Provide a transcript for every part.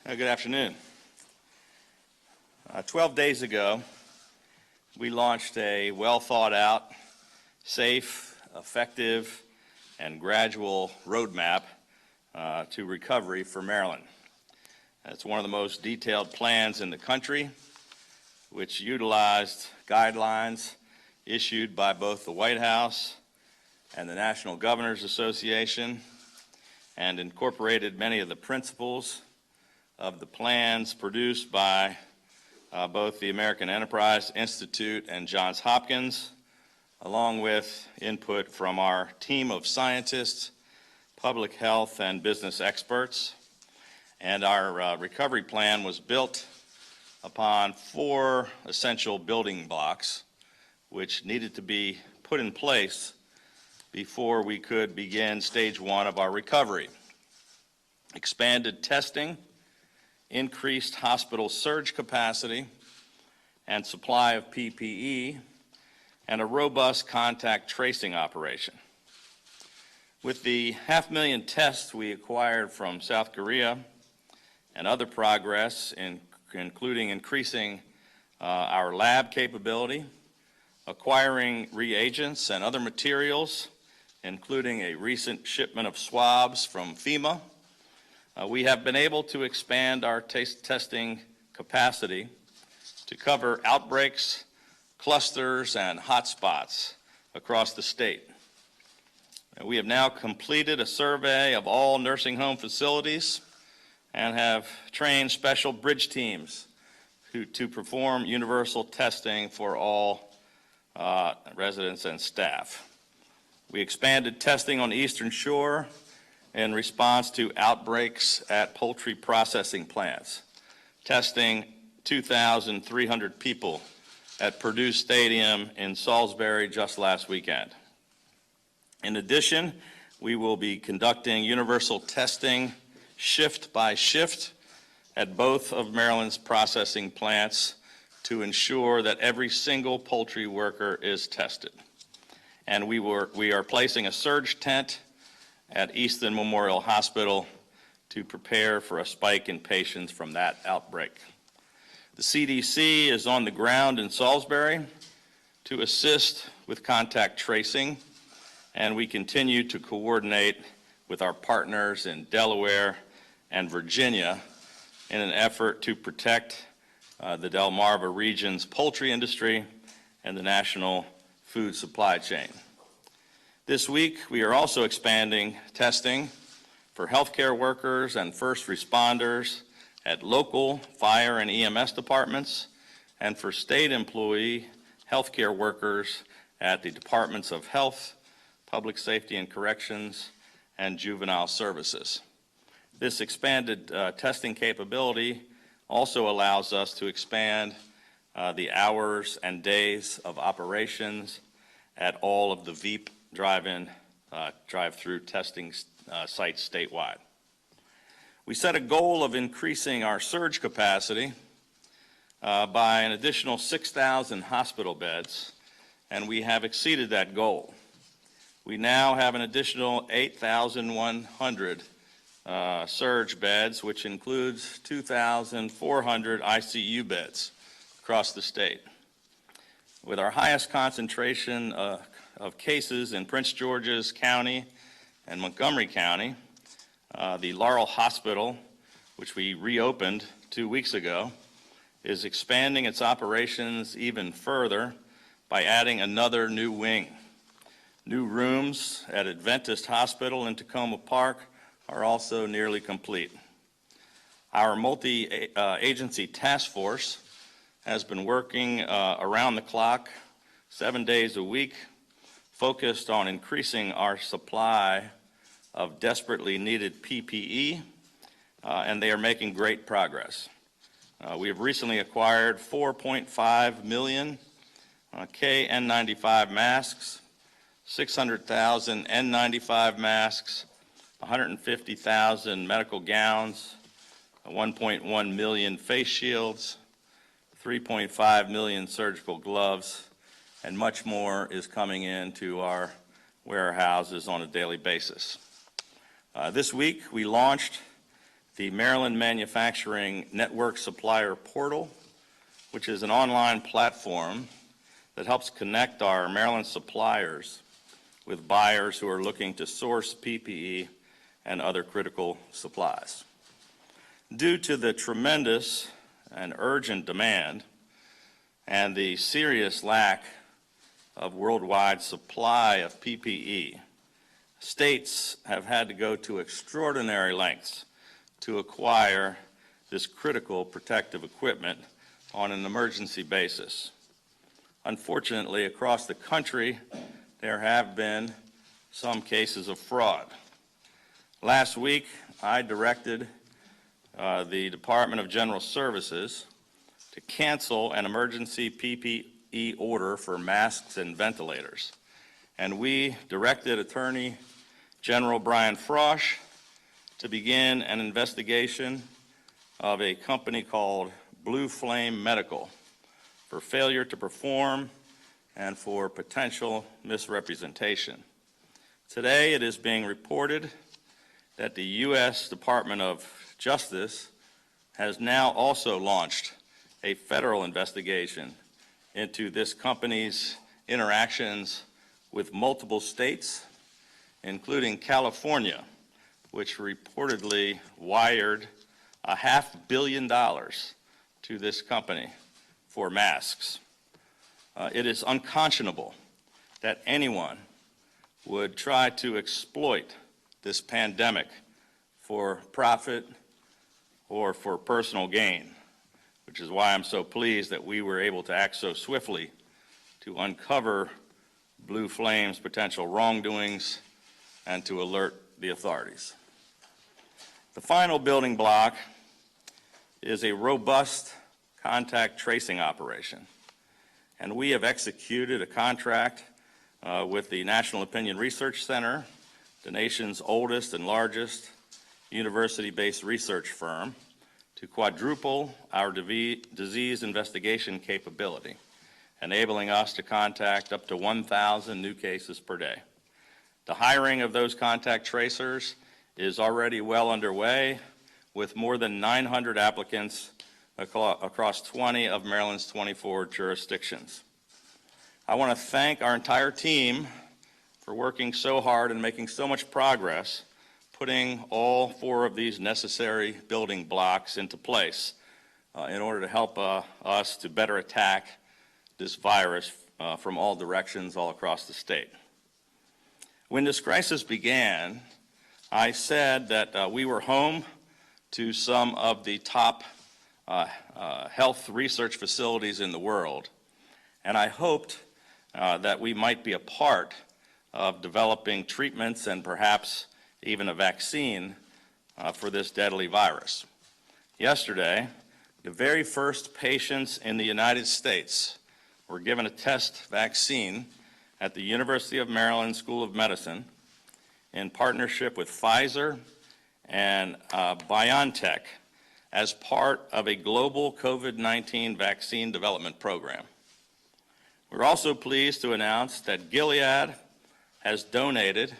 Good afternoon. 12 days ago, we launched a well-thought-out, safe, effective, and gradual roadmap to recovery for Maryland. It's one of the most detailed plans in the country, which utilized guidelines issued by both the White House and the National Governors Association, and incorporated many of the principles of the plans produced by both the American Enterprise Institute and Johns Hopkins, along with input from our team of scientists, public health, and business experts. And our recovery plan was built upon 4 essential building blocks, which needed to be put in place before we could begin stage 1 of our recovery. Expanded testing, increased hospital surge capacity and supply of PPE, and a robust contact tracing operation. With the 500,000 tests we acquired from South Korea and other progress, including increasing our lab capability, acquiring reagents and other materials, including a recent shipment of swabs from FEMA, we have been able to expand our testing capacity to cover outbreaks, clusters, and hotspots across the state. We have now completed a survey of all nursing home facilities and have trained special bridge teams to perform universal testing for all residents and staff. We expanded testing on the Eastern Shore in response to outbreaks at poultry processing plants, testing 2,300 people at Purdue Stadium in Salisbury just last weekend. In addition, we will be conducting universal testing shift by shift at both of Maryland's processing plants to ensure that every single poultry worker is tested. And we are placing a surge tent at Easton Memorial Hospital to prepare for a spike in patients from that outbreak. The CDC is on the ground in Salisbury to assist with contact tracing, and we continue to coordinate with our partners in Delaware and Virginia in an effort to protect the Delmarva region's poultry industry and the national food supply chain. This week, we are also expanding testing for healthcare workers and first responders at local fire and EMS departments, and for state employee healthcare workers at the Departments of Health, Public Safety and Corrections, and Juvenile Services. This expanded testing capability also allows us to expand the hours and days of operations at all of the VEEP drive-through testing sites statewide. We set a goal of increasing our surge capacity by an additional 6,000 hospital beds, and we have exceeded that goal. We now have an additional 8,100 surge beds, which includes 2,400 ICU beds across the state. With our highest concentration of cases in Prince George's County and Montgomery County, the Laurel Hospital, which we reopened 2 weeks ago, is expanding its operations even further by adding another new wing. New rooms at Adventist Hospital in Tacoma Park are also nearly complete. Our multi-agency task force has been working around the clock, 7 days a week, focused on increasing our supply of desperately needed PPE, and they are making great progress. We have recently acquired 4.5 million KN95 masks, 600,000 N95 masks, 150,000 medical gowns, 1.1 million face shields, 3.5 million surgical gloves, and much more is coming into our warehouses on a daily basis. This week, we launched the Maryland Manufacturing Network Supplier Portal, which is an online platform that helps connect our Maryland suppliers with buyers who are looking to source PPE and other critical supplies. Due to the tremendous and urgent demand and the serious lack of worldwide supply of PPE, states have had to go to extraordinary lengths to acquire this critical protective equipment on an emergency basis. Unfortunately, across the country, there have been some cases of fraud. Last week, I directed the Department of General Services to cancel an emergency PPE order for masks and ventilators. And we directed Attorney General Brian Frosch to begin an investigation of a company called Blue Flame Medical for failure to perform and for potential misrepresentation. Today, it is being reported that the U.S. Department of Justice has now also launched a federal investigation into this company's interactions with multiple states, including California, which reportedly wired $500 million to this company for masks. It is unconscionable that anyone would try to exploit this pandemic for profit or for personal gain, which is why I'm so pleased that we were able to act so swiftly to uncover Blue Flame's potential wrongdoings and to alert the authorities. The final building block is a robust contact tracing operation, and we have executed a contract with the National Opinion Research Center, the nation's oldest and largest university-based research firm, to quadruple our disease investigation capability, enabling us to contact up to 1,000 new cases per day. The hiring of those contact tracers is already well underway, with more than 900 applicants across 20 of Maryland's 24 jurisdictions. I want to thank our entire team for working so hard and making so much progress, putting all 4 of these necessary building blocks into place in order to help us to better attack this virus from all directions all across the state. When this crisis began, I said that we were home to some of the top health research facilities in the world, and I hoped that we might be a part of developing treatments and perhaps even a vaccine for this deadly virus. Yesterday, the very first patients in the United States were given a test vaccine at the University of Maryland School of Medicine in partnership with Pfizer and BioNTech as part of a global COVID-19 vaccine development program. We're also pleased to announce that Gilead has donated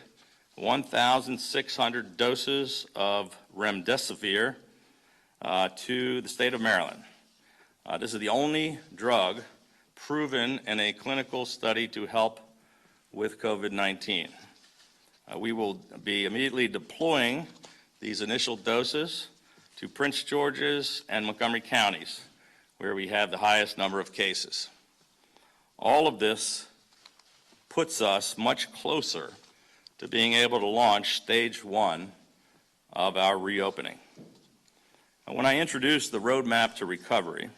1,600 doses of remdesivir to the state of Maryland. This is the only drug proven in a clinical study to help with COVID-19. We will be immediately deploying these initial doses to Prince George's and Montgomery counties, where we have the highest number of cases. All of this puts us much closer to being able to launch stage 1 of our reopening. When I introduced the roadmap to recovery,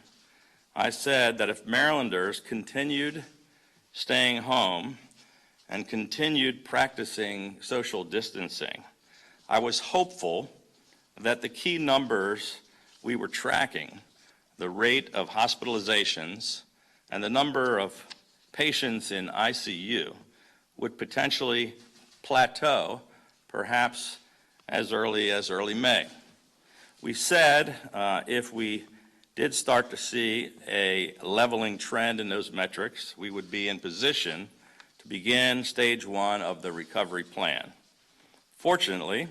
I said that if Marylanders continued staying home and continued practicing social distancing, I was hopeful that the key numbers we were tracking, the rate of hospitalizations and the number of patients in ICU, would potentially plateau, perhaps as early May. We said if we did start to see a leveling trend in those metrics, we would be in position to begin stage 1 of the recovery plan. Fortunately,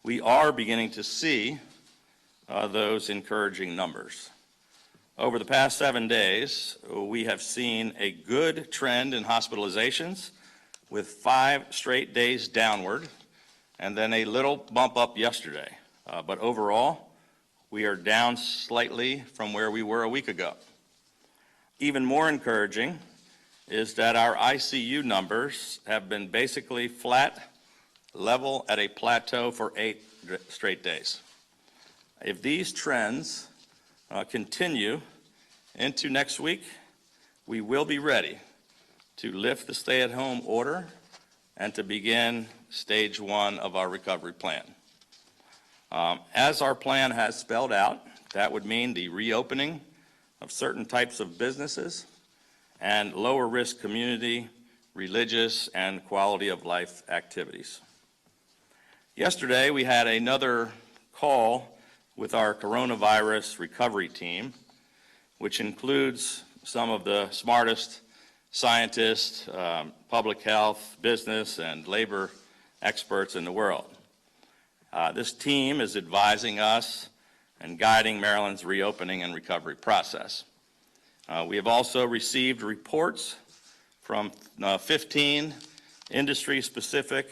we are beginning to see those encouraging numbers. Over the past 7 days, we have seen a good trend in hospitalizations with 5 straight days downward and then a little bump up yesterday. But overall, we are down slightly from where we were a week ago. Even more encouraging is that our ICU numbers have been basically flat, level at a plateau for 8 straight days. If these trends continue into next week, we will be ready to lift the stay-at-home order and to begin stage 1 of our recovery plan. As our plan has spelled out, that would mean the reopening of certain types of businesses and lower risk community, religious, and quality of life activities. Yesterday, we had another call with our coronavirus recovery team, which includes some of the smartest scientists, public health, business, and labor experts in the world. This team is advising us and guiding Maryland's reopening and recovery process. We have also received reports from 15 industry-specific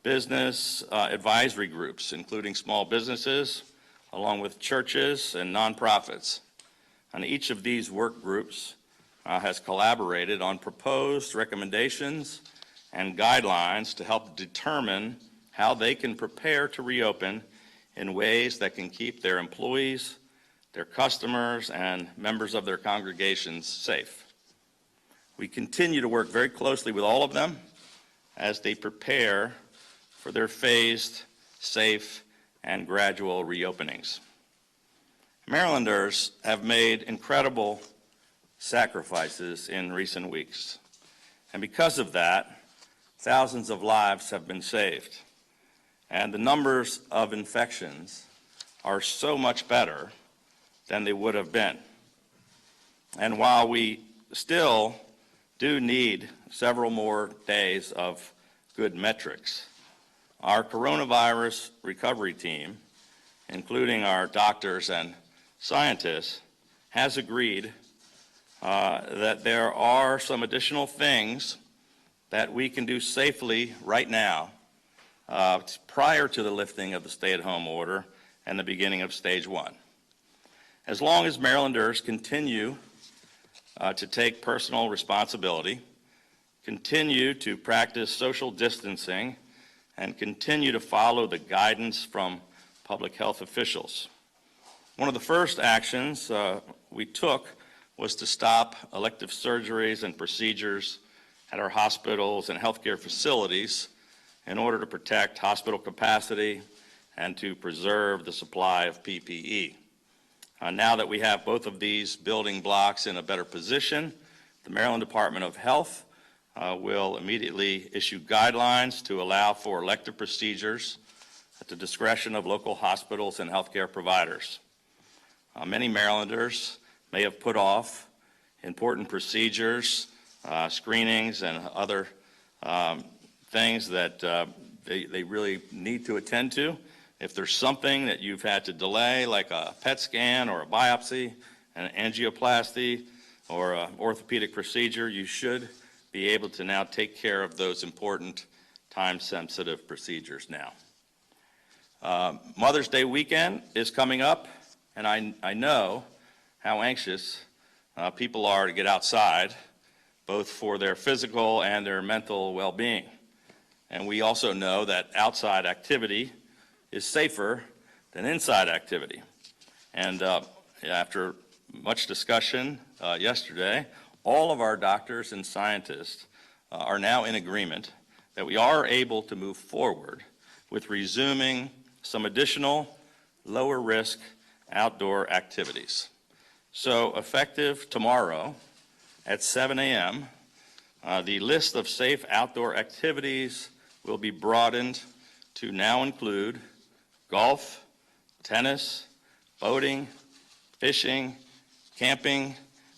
business advisory groups, including small businesses, along with churches and nonprofits. And each of these work groups has collaborated on proposed recommendations and guidelines to help determine how they can prepare to reopen in ways that can keep their employees, their customers, and members of their congregations safe. We continue to work very closely with all of them as they prepare for their phased, safe, and gradual reopenings. Marylanders have made incredible sacrifices in recent weeks, and because of that, thousands of lives have been saved, and the numbers of infections are so much better than they would have been. And while we still do need several more days of good metrics, our coronavirus recovery team, including our doctors and scientists, has agreed that there are some additional things that we can do safely right now prior to the lifting of the stay-at-home order and the beginning of stage 1. As long as Marylanders continue to take personal responsibility, continue to practice social distancing, and continue to follow the guidance from public health officials. One of the first actions we took was to stop elective surgeries and procedures at our hospitals and healthcare facilities in order to protect hospital capacity and to preserve the supply of PPE. Now that we have both of these building blocks in a better position, the Maryland Department of Health will immediately issue guidelines to allow for elective procedures at the discretion of local hospitals and healthcare providers. Many Marylanders may have put off important procedures, screenings, and other things that they really need to attend to. If there's something that you've had to delay, like a PET scan or a biopsy, an angioplasty, or an orthopedic procedure, you should be able to now take care of those important time-sensitive procedures now. Mother's Day weekend is coming up, and I know how anxious people are to get outside, both for their physical and their mental well-being. And we also know that outside activity is safer than inside activity. And after much discussion yesterday, all of our doctors and scientists are now in agreement that we are able to move forward with resuming some additional lower risk outdoor activities. So effective tomorrow at 7 a.m., the list of safe outdoor activities will be broadened to now include golf, tennis, boating, fishing, camping,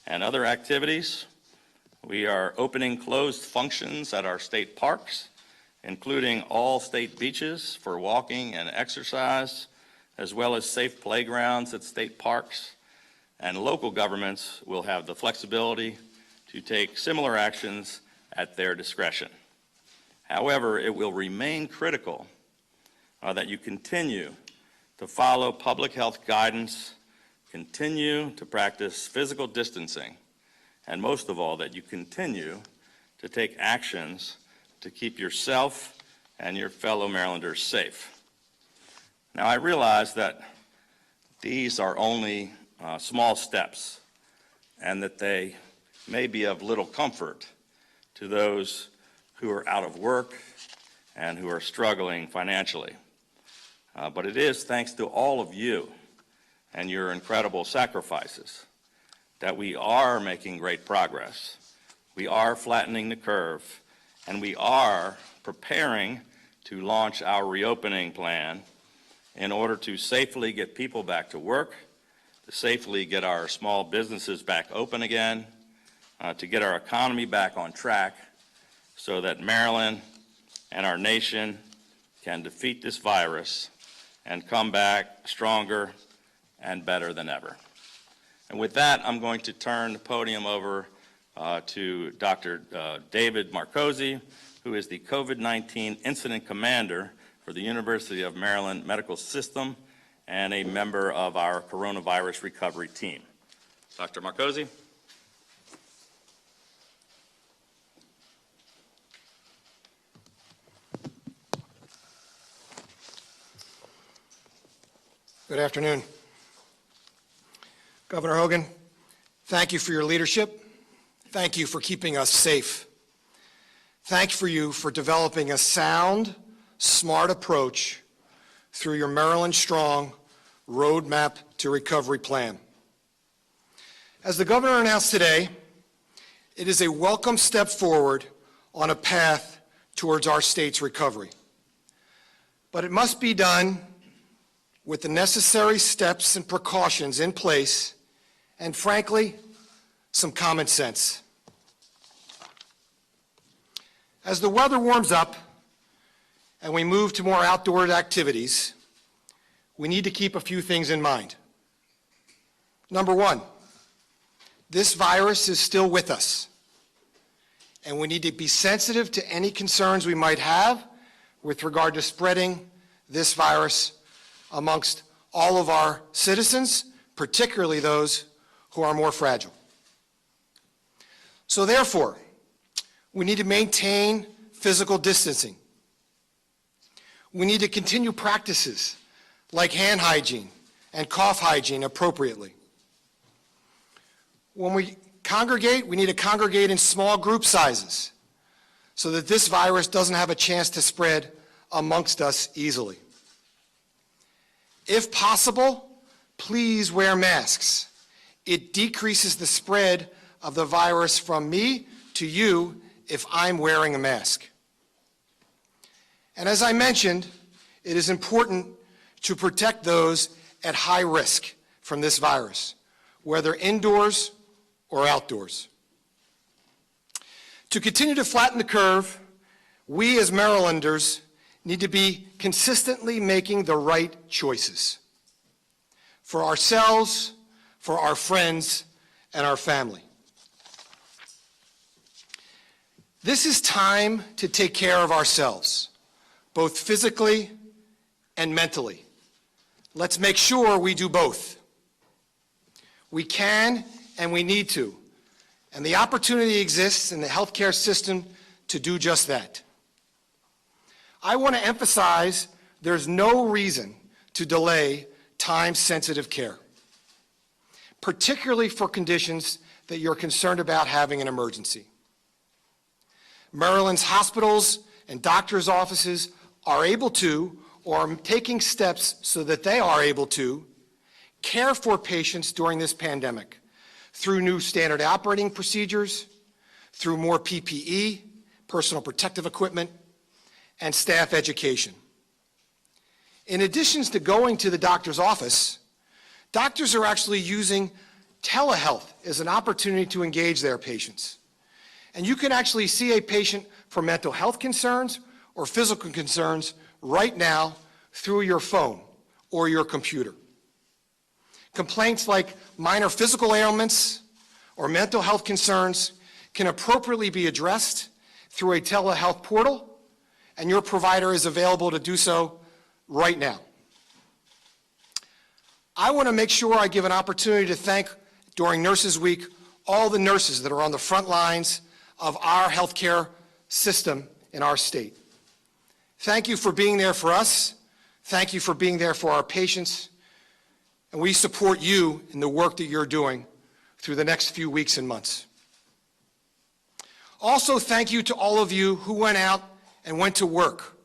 and other activities. We are opening closed functions at our state parks, including all state beaches for walking and exercise, as well as safe playgrounds at state parks, and local governments will have the flexibility to take similar actions at their discretion. However, it will remain critical that you continue to follow public health guidance, continue to practice physical distancing, and most of all, that you continue to take actions to keep yourself and your fellow Marylanders safe. Now, I realize that these are only small steps and that they may be of little comfort to those who are out of work and who are struggling financially. But it is thanks to all of you and your incredible sacrifices that we are making great progress. We are flattening the curve, and we are preparing to launch our reopening plan in order to safely get people back to work, to safely get our small businesses back open again, to get our economy back on track so that Maryland and our nation can defeat this virus and come back stronger and better than ever. And with that, I'm going to turn the podium over to Dr. David Marcosi, who is the COVID-19 Incident Commander for the University of Maryland Medical System and a member of our coronavirus recovery team. Dr. Marcosi. Good afternoon. Governor Hogan, thank you for your leadership. Thank you for keeping us safe. Thank you for developing a sound, smart approach through your Maryland Strong Roadmap to Recovery plan. As the governor announced today, it is a welcome step forward on a path towards our state's recovery. But it must be done with the necessary steps and precautions in place, and frankly, some common sense. As the weather warms up and we move to more outdoor activities, we need to keep a few things in mind. Number one, this virus is still with us, and we need to be sensitive to any concerns we might have with regard to spreading this virus amongst all of our citizens, particularly those who are more fragile. So therefore, we need to maintain physical distancing. We need to continue practices like hand hygiene and cough hygiene appropriately. When we congregate, we need to congregate in small group sizes so that this virus doesn't have a chance to spread amongst us easily. If possible, please wear masks. It decreases the spread of the virus from me to you if I'm wearing a mask. And as I mentioned, it is important to protect those at high risk from this virus, whether indoors or outdoors. To continue to flatten the curve, we as Marylanders need to be consistently making the right choices for ourselves, for our friends, and our family. This is time to take care of ourselves, both physically and mentally. Let's make sure we do both. We can and we need to, and the opportunity exists in the healthcare system to do just that. I want to emphasize there's no reason to delay time-sensitive care, particularly for conditions that you're concerned about having an emergency. Maryland's hospitals and doctors' offices are able to, or are taking steps so that they are able to, care for patients during this pandemic through new standard operating procedures, through more PPE, personal protective equipment, and staff education. In addition to going to the doctor's office, doctors are actually using telehealth as an opportunity to engage their patients. And you can actually see a patient for mental health concerns or physical concerns right now through your phone or your computer. Complaints like minor physical ailments or mental health concerns can appropriately be addressed through a telehealth portal, and your provider is available to do so right now. I want to make sure I give an opportunity to thank, during Nurses Week, all the nurses that are on the front lines of our healthcare system in our state. Thank you for being there for us. Thank you for being there for our patients. And we support you in the work that you're doing through the next few weeks and months. Also, thank you to all of you who went out and went to work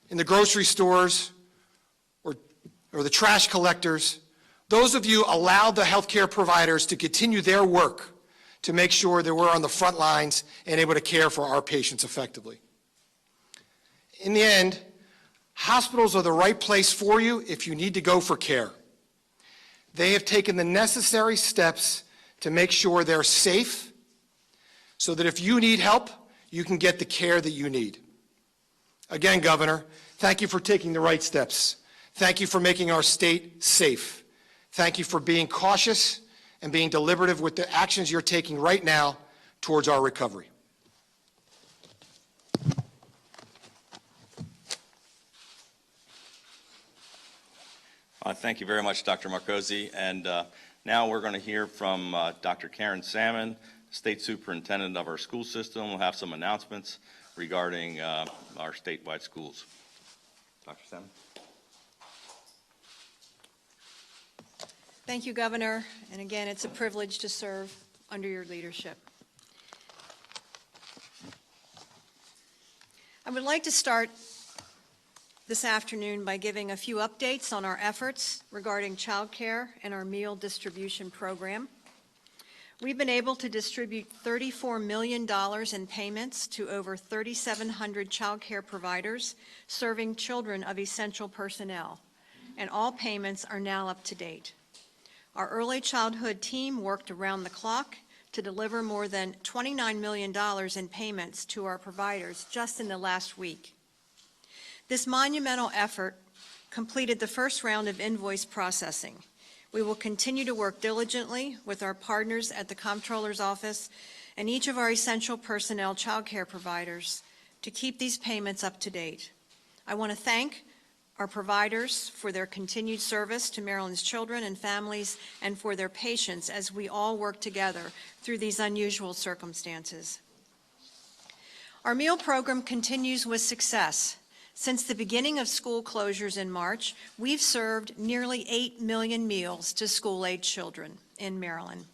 in the grocery stores or the trash collectors. Those of you allowed the healthcare providers to continue their work to make sure that we're on the front lines and able to care for our patients effectively. In the end, hospitals are the right place for you if you need to go for care. They have taken the necessary steps to make sure they're safe so that if you need help, you can get the care that you need. Again, Governor, thank you for taking the right steps. Thank you for making our state safe. Thank you for being cautious and being deliberative with the actions you're taking right now towards our recovery. Thank you very much, Dr. Marcosi. And now we're going to hear from Dr. Karen Salmon, State Superintendent of our school system. We'll have some announcements regarding our statewide schools. Dr. Salmon. Thank you, Governor. And again, it's a privilege to serve under your leadership. I would like to start this afternoon by giving a few updates on our efforts regarding child care and our meal distribution program. We've been able to distribute $34 million in payments to over 3,700 child care providers serving children of essential personnel, and all payments are now up to date. Our early childhood team worked around the clock to deliver more than $29 million in payments to our providers just in the last week. This monumental effort completed the first round of invoice processing. We will continue to work diligently with our partners at the Comptroller's Office and each of our essential personnel child care providers to keep these payments up to date. I want to thank our providers for their continued service to Maryland's children and families and for their patience as we all work together through these unusual circumstances. Our meal program continues with success. Since the beginning of school closures in March, we've served nearly 8 million meals to school-age children in Maryland.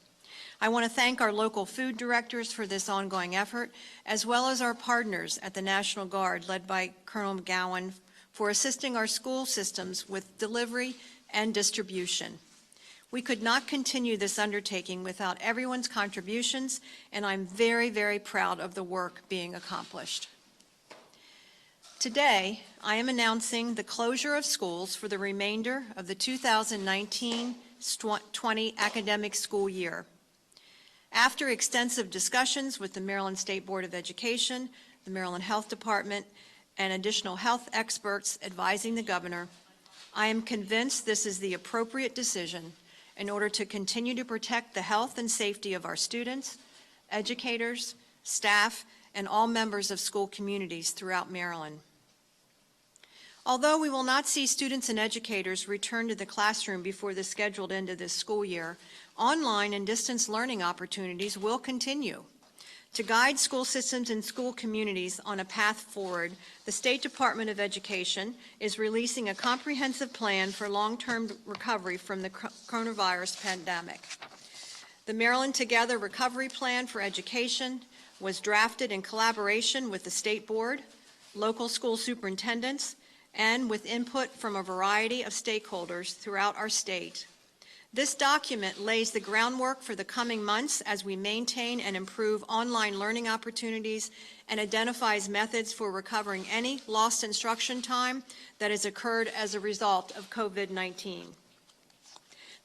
I want to thank our local food directors for this ongoing effort, as well as our partners at the National Guard, led by Colonel McGowan, for assisting our school systems with delivery and distribution. We could not continue this undertaking without everyone's contributions, and I'm very, very proud of the work being accomplished. Today, I am announcing the closure of schools for the remainder of the 2019-20 academic school year. After extensive discussions with the Maryland State Board of Education, the Maryland Health Department, and additional health experts advising the governor, I am convinced this is the appropriate decision in order to continue to protect the health and safety of our students, educators, staff, and all members of school communities throughout Maryland. Although we will not see students and educators return to the classroom before the scheduled end of this school year, online and distance learning opportunities will continue. To guide school systems and school communities on a path forward, the State Department of Education is releasing a comprehensive plan for long-term recovery from the coronavirus pandemic. The Maryland Together Recovery Plan for Education was drafted in collaboration with the State Board, local school superintendents, and with input from a variety of stakeholders throughout our state. This document lays the groundwork for the coming months as we maintain and improve online learning opportunities and identifies methods for recovering any lost instruction time that has occurred as a result of COVID-19.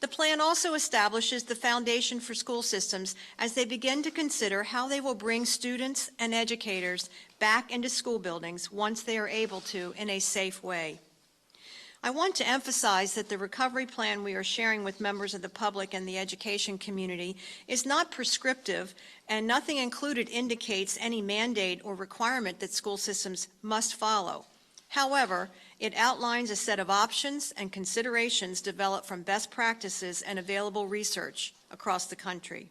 The plan also establishes the foundation for school systems as they begin to consider how they will bring students and educators back into school buildings once they are able to in a safe way. I want to emphasize that the recovery plan we are sharing with members of the public and the education community is not prescriptive, and nothing included indicates any mandate or requirement that school systems must follow. However, it outlines a set of options and considerations developed from best practices and available research across the country.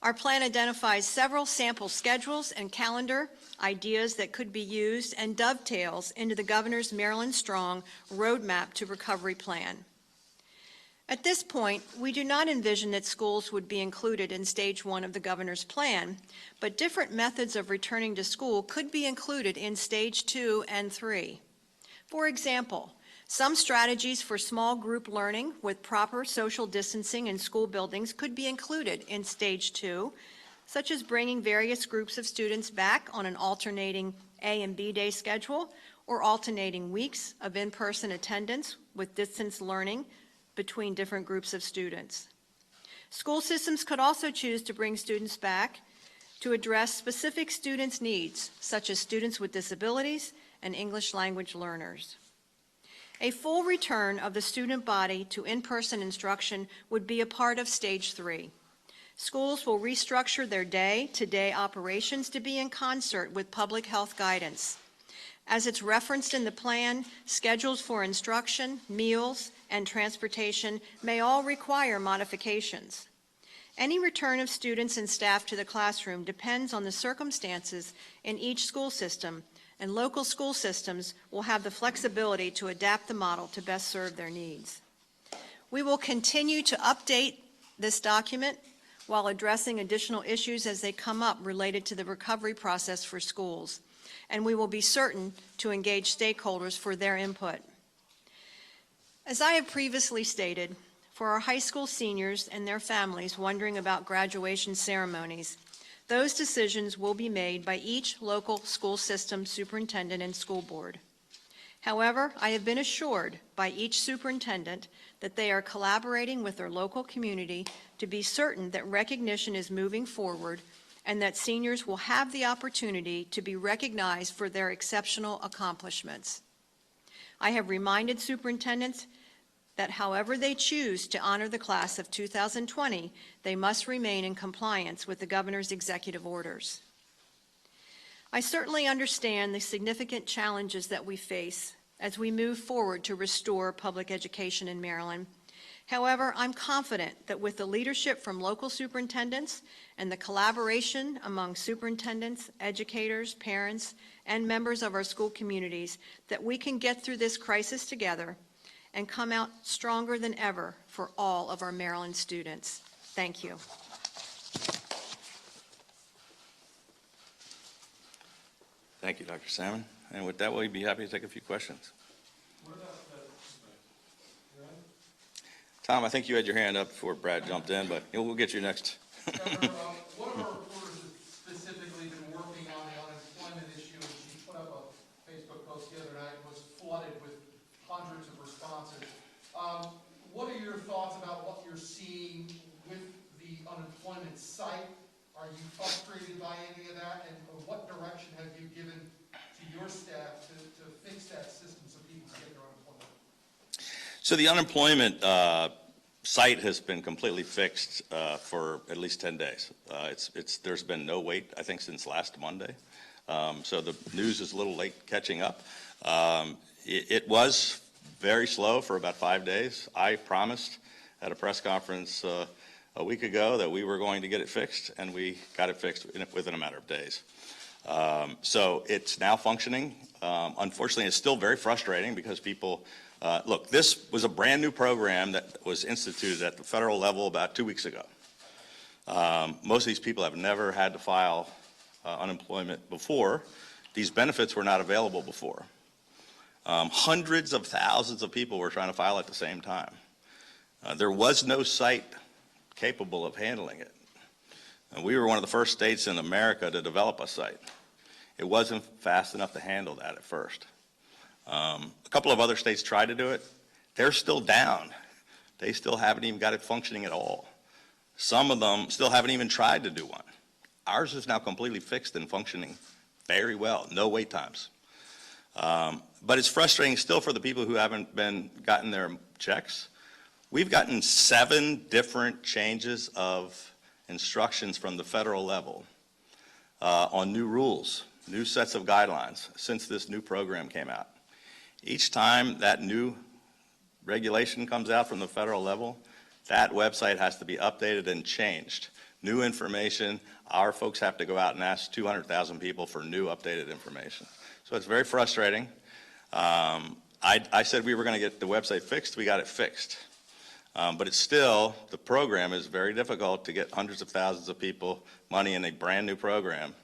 Our plan identifies several sample schedules and calendar ideas that could be used and dovetails into the Governor's Maryland Strong Roadmap to Recovery plan. At this point, we do not envision that schools would be included in Stage 1 of the Governor's plan, but different methods of returning to school could be included in Stage 2 and 3. For example, some strategies for small group learning with proper social distancing in school buildings could be included in Stage 2, such as bringing various groups of students back on an alternating A and B day schedule, or alternating weeks of in-person attendance with distance learning between different groups of students. School systems could also choose to bring students back to address specific students' needs, such as students with disabilities and English language learners. A full return of the student body to in-person instruction would be a part of Stage 3. Schools will restructure their day-to-day operations to be in concert with public health guidance. As it's referenced in the plan, schedules for instruction, meals, and transportation may all require modifications. Any return of students and staff to the classroom depends on the circumstances in each school system, and local school systems will have the flexibility to adapt the model to best serve their needs. We will continue to update this document while addressing additional issues as they come up related to the recovery process for schools, and we will be certain to engage stakeholders for their input. As I have previously stated, for our high school seniors and their families wondering about graduation ceremonies, those decisions will be made by each local school system superintendent and school board. However, I have been assured by each superintendent that they are collaborating with their local community to be certain that recognition is moving forward and that seniors will have the opportunity to be recognized for their exceptional accomplishments. I have reminded superintendents that however they choose to honor the class of 2020, they must remain in compliance with the Governor's executive orders. I certainly understand the significant challenges that we face as we move forward to restore public education in Maryland. However, I'm confident that with the leadership from local superintendents and the collaboration among superintendents, educators, parents, and members of our school communities, that we can get through this crisis together and come out stronger than ever for all of our Maryland students. Thank you. Thank you, Dr. Salmon. And with that, we'll be happy to take a few questions. What about Tom, I think you had your hand up before Brad jumped in, but we'll get you next. Governor, one of our reporters has specifically been working on the unemployment issue, and she put up a Facebook post the other night, was flooded with hundreds of responses. What are your thoughts about what you're seeing with the unemployment site? Are you frustrated by any of that? And what direction have you given to your staff to fix that system so people can get their unemployment? So the unemployment site has been completely fixed for at least 10 days. There's been no wait, I think, since last Monday. So the news is a little late catching up. It was very slow for about 5 days. I promised at a press conference a week ago that we were going to get it fixed, and we got it fixed within a matter of days. So it's now functioning. Unfortunately, it's still very frustrating because people, look, this was a brand new program that was instituted at the federal level about 2 weeks ago. Most of these people have never had to file unemployment before. These benefits were not available before. Hundreds of thousands of people were trying to file at the same time. There was no site capable of handling it. And we were one of the first states in America to develop a site. It wasn't fast enough to handle that at first. A couple of other states tried to do it. They're still down. They still haven't even got it functioning at all. Some of them still haven't even tried to do one. Ours is now completely fixed and functioning very well, no wait times. But it's frustrating still for the people who haven't gotten their checks. We've gotten 7 different changes of instructions from the federal level on new rules, new sets of guidelines since this new program came out. Each time that new regulation comes out from the federal level, that website has to be updated and changed. New information, our folks have to go out and ask 200,000 people for new updated information. So it's very frustrating. I said we were going to get the website fixed. We got it fixed. But it's still, the program is very difficult to get hundreds of thousands of people money in a brand new program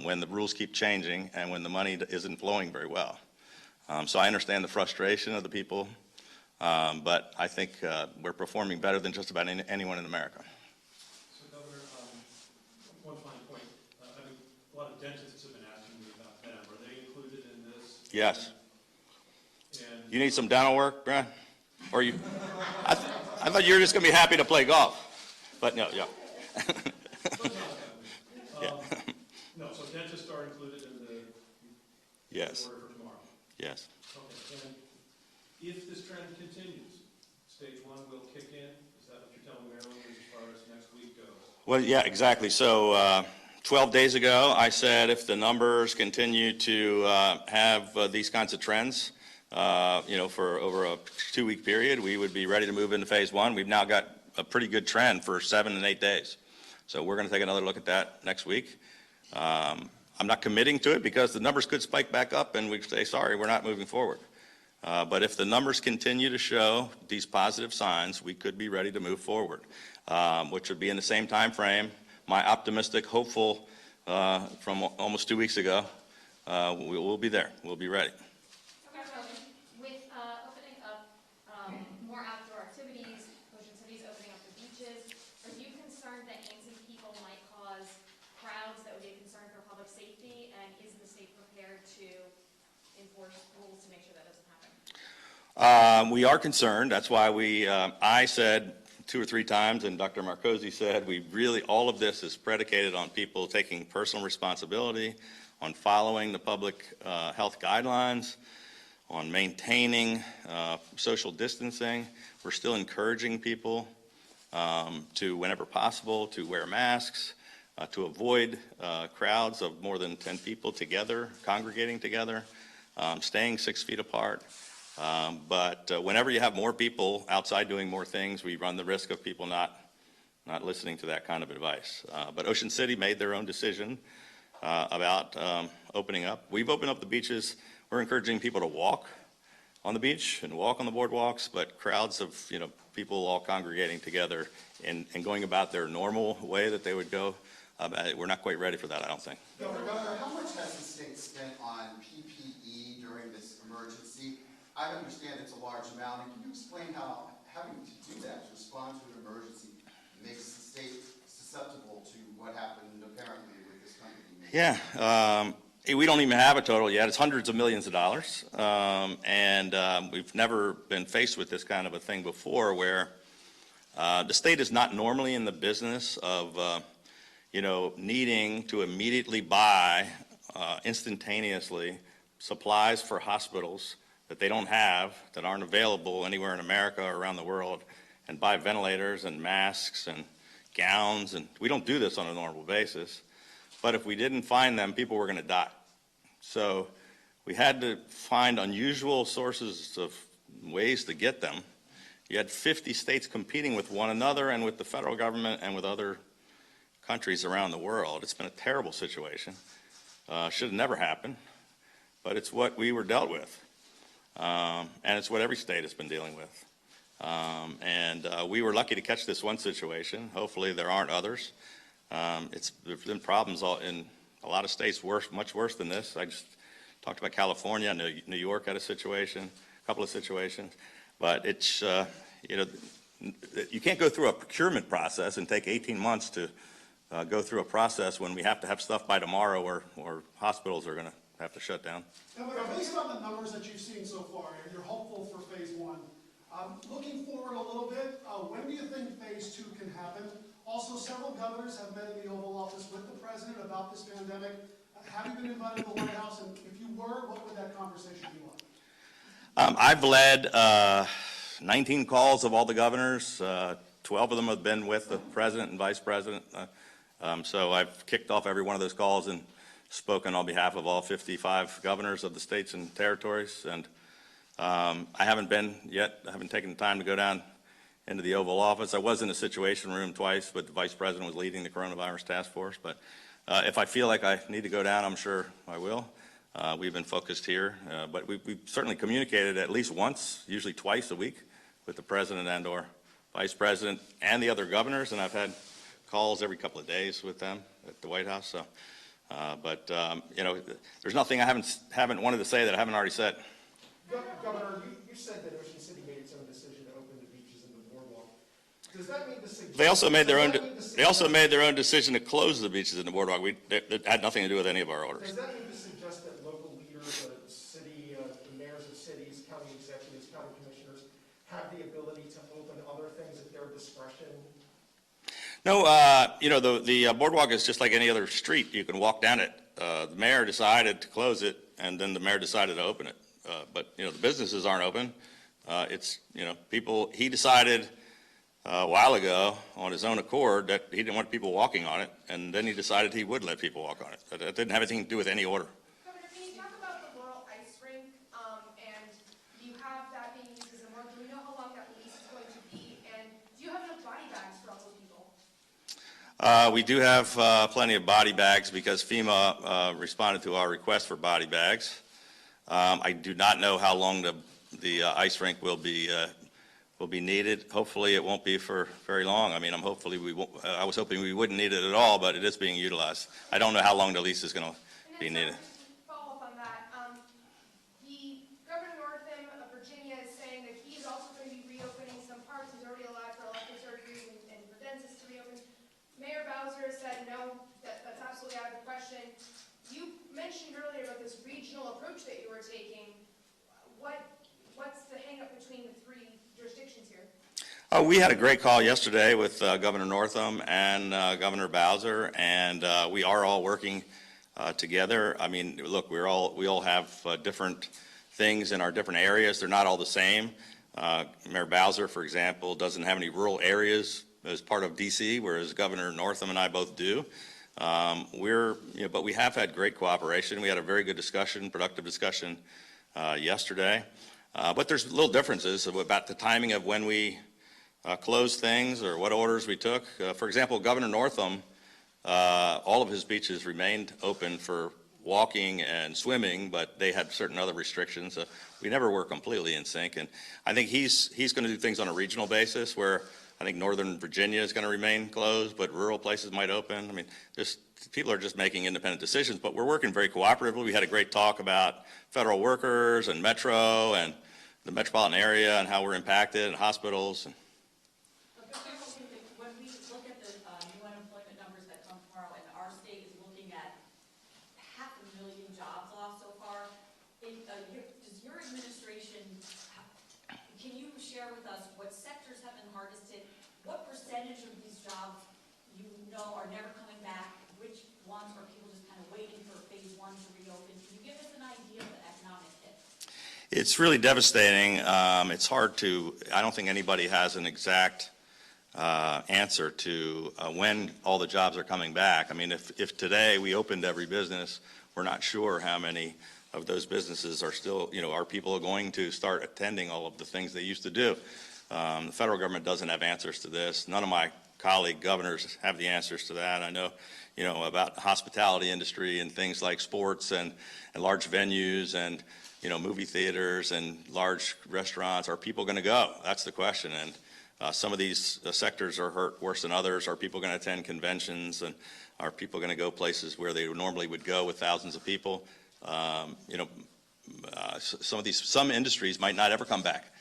when the rules keep changing and when the money isn't flowing very well. So I understand the frustration of the people, but I think we're performing better than just about anyone in America. So Governor, one final point. I mean, a lot of dentists have been asking me about them. Are they included in this? Yes. And You need some dental work, Brian? Or you? I thought you were just going to be happy to play golf, but no, yeah. no, so dentists are included in the Yes. order for tomorrow. Yes. Okay. And if this trend continues, stage 1 will kick in. Is that what you're telling Marylanders as far as next week goes? Well, yeah, exactly. So 12 days ago, I said if the numbers continue to have these kinds of trends, for over a 2-week period, we would be ready to move into phase 1. We've now got a pretty good trend for 7 and 8 days. So we're going to take another look at that next week. I'm not committing to it because the numbers could spike back up and we say, sorry, we're not moving forward. But if the numbers continue to show these positive signs, we could be ready to move forward, which would be in the same time frame. My optimistic, hopeful from almost 2 weeks ago, we'll be there. We'll be ready. Okay, Hogan, with opening up more outdoor activities, Ocean City's opening up the beaches, are you concerned that antsy people might cause crowds that would be a concern for public safety? And is the state prepared to enforce rules to make sure that doesn't happen? We are concerned. That's why I said 2 or 3 times, and Dr. Marcosi said, all of this is predicated on people taking personal responsibility, on following the public health guidelines, on maintaining social distancing. We're still encouraging people to, whenever possible, to wear masks, to avoid crowds of more than 10 people together, congregating together, staying 6 feet apart. But whenever you have more people outside doing more things, we run the risk of people not listening to that kind of advice. But Ocean City made their own decision about opening up. We've opened up the beaches. We're encouraging people to walk on the beach and walk on the boardwalks, but crowds of people all congregating together and going about their normal way that they would go, we're not quite ready for that, I don't think. Governor, how much has the state spent on PPE during this emergency? I understand it's a large amount, and can you explain how having to do that to respond to an emergency makes the state susceptible to what happened apparently with this company? Yeah, we don't even have a total yet. It's hundreds of millions of dollars, and we've never been faced with this kind of a thing before where the state is not normally in the business of needing to immediately buy instantaneously supplies for hospitals that they don't have, that aren't available anywhere in America or around the world, and buy ventilators and masks and gowns. And we don't do this on a normal basis. But if we didn't find them, people were going to die. So we had to find unusual sources of ways to get them. You had 50 states competing with one another and with the federal government and with other countries around the world. It's been a terrible situation. Should have never happened, but it's what we were dealt with. And it's what every state has been dealing with. We were lucky to catch this one situation. Hopefully there aren't others. There's been problems in a lot of states much worse than this. I just talked about California. New York had a couple of situations. But it's, you can't go through a procurement process and take 18 months to go through a process when we have to have stuff by tomorrow or hospitals are going to have to shut down. Governor, based on the numbers that you've seen so far, and you're hopeful for phase 1, looking forward a little bit, when do you think phase 2 can happen? Also, several governors have met in the Oval Office with the president about this pandemic. Have you been invited to the White House? And if you were, what would that conversation be like? I've led 19 calls of all the governors. 12 of them have been with the president and vice president. So I've kicked off every one of those calls and spoken on behalf of all 55 governors of the states and territories. And I haven't been yet. I haven't taken the time to go down into the Oval Office. I was in the Situation Room twice, but the vice president was leading the coronavirus task force. But if I feel like I need to go down, I'm sure I will. We've been focused here, but we've certainly communicated at least once, usually twice a week, with the president and or vice president and the other governors, and I've had calls every couple of days with them at the White House. So, you know, there's nothing I haven't wanted to say that I haven't already said. Governor, you said that Ocean City made its own decision to open the beaches and the boardwalk. Does that mean to suggest? They also made their own. They also made their own decision to close the beaches and the boardwalk. It had nothing to do with any of our orders. Does that mean to suggest that local leaders, the mayors of cities, county executives, county commissioners, have the ability to open other things at their discretion? No, you know, the boardwalk is just like any other street. You can walk down it. The mayor decided to close it, and then the mayor decided to open it. But, you know, the businesses aren't open. It's, you know, he decided a while ago on his own accord that he didn't want people walking on it, and then he decided he would let people walk on it. That didn't have anything to do with any order. Governor, can you talk about the Laurel Ice Rink, and do you have that being used as a mark? Do we know how long that lease is going to be, and do you have enough body bags for all those people? We do have plenty of body bags because FEMA responded to our request for body bags. I do not know how long the ice rink will be needed. Hopefully, it won't be for very long. I mean, I was hoping we wouldn't need it at all, but it is being utilized. I don't know how long the lease is going to be needed. Follow up on that. The Governor Northam of Virginia is saying that he's also going to be reopening some parks. He's already allowed for elective surgeries and for dentists to reopen. Mayor Bowser said no, that's absolutely out of the question. You mentioned earlier about this regional approach that you were taking. What's the hang-up between the three jurisdictions here? We had a great call yesterday with Governor Northam and Governor Bowser, and we are all working together. I mean, look, we all have different things in our different areas. They're not all the same. Mayor Bowser, for example, doesn't have any rural areas as part of D.C., whereas Governor Northam and I both do. But we have had great cooperation. We had a very good discussion, productive discussion yesterday. But there's little differences about the timing of when we closed things or what orders we took. For example, Governor Northam, all of his beaches remained open for walking and swimming, but they had certain other restrictions. We never were completely in sync. And I think he's going to do things on a regional basis where I think Northern Virginia is going to remain closed, but rural places might open. I mean, people are just making independent decisions, but we're working very cooperatively. We had a great talk about federal workers and Metro and the metropolitan area and how we're impacted and hospitals. When we look at the new unemployment numbers that come tomorrow, and our state is looking at 500,000 jobs lost so far, does your administration, can you share with us what sectors have been hardest hit? What percentage of these jobs you know are never coming back? Which ones are people just kind of waiting for phase one to reopen? Can you give us an idea of the economic hit? It's really devastating. It's hard I don't think anybody has an exact answer to when all the jobs are coming back. I mean, if today we opened every business, we're not sure how many of those businesses are still, are people going to start attending all of the things they used to do. The federal government doesn't have answers to this. None of my colleague governors have the answers to that. I know, about the hospitality industry and things like sports and large venues and, movie theaters and large restaurants. Are people going to go? That's the question. And some of these sectors are hurt worse than others. Are people going to attend conventions? And are people going to go places where they normally would go with thousands of people? Some industries might not ever come back.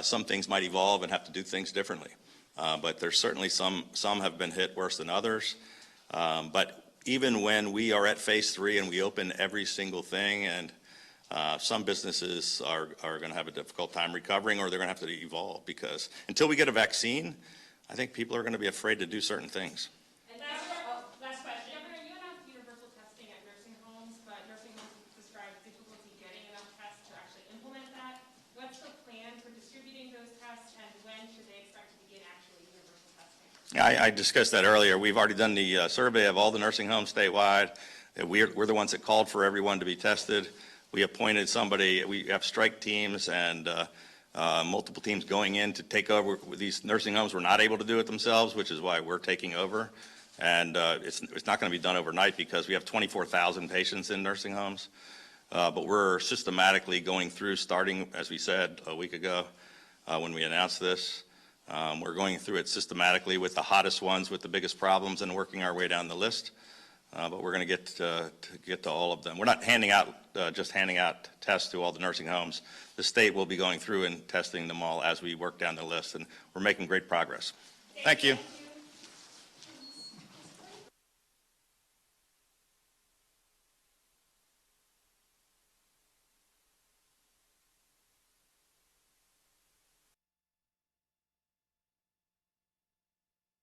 Some things might evolve and have to do things differently. But there's certainly some have been hit worse than others. But even when we are at phase 3 and we open every single thing, and some businesses are going to have a difficult time recovering, or they're going to have to evolve, because until we get a vaccine, I think people are going to be afraid to do certain things. Last question. Governor, you announced universal testing at nursing homes. Yeah, I discussed that earlier. We've already done the survey of all the nursing homes statewide. We're the ones that called for everyone to be tested. We appointed somebody, we have strike teams and multiple teams going in to take over. These nursing homes were not able to do it themselves, which is why we're taking over. And it's not going to be done overnight because we have 24,000 patients in nursing homes. But we're systematically going through, starting, as we said a week ago when we announced this, we're going through it systematically with the hottest ones, with the biggest problems, and working our way down the list. But we're going to get to all of them. We're not just handing out tests to all the nursing homes. The state will be going through and testing them all as we work down the list, and we're making great progress. Thank you.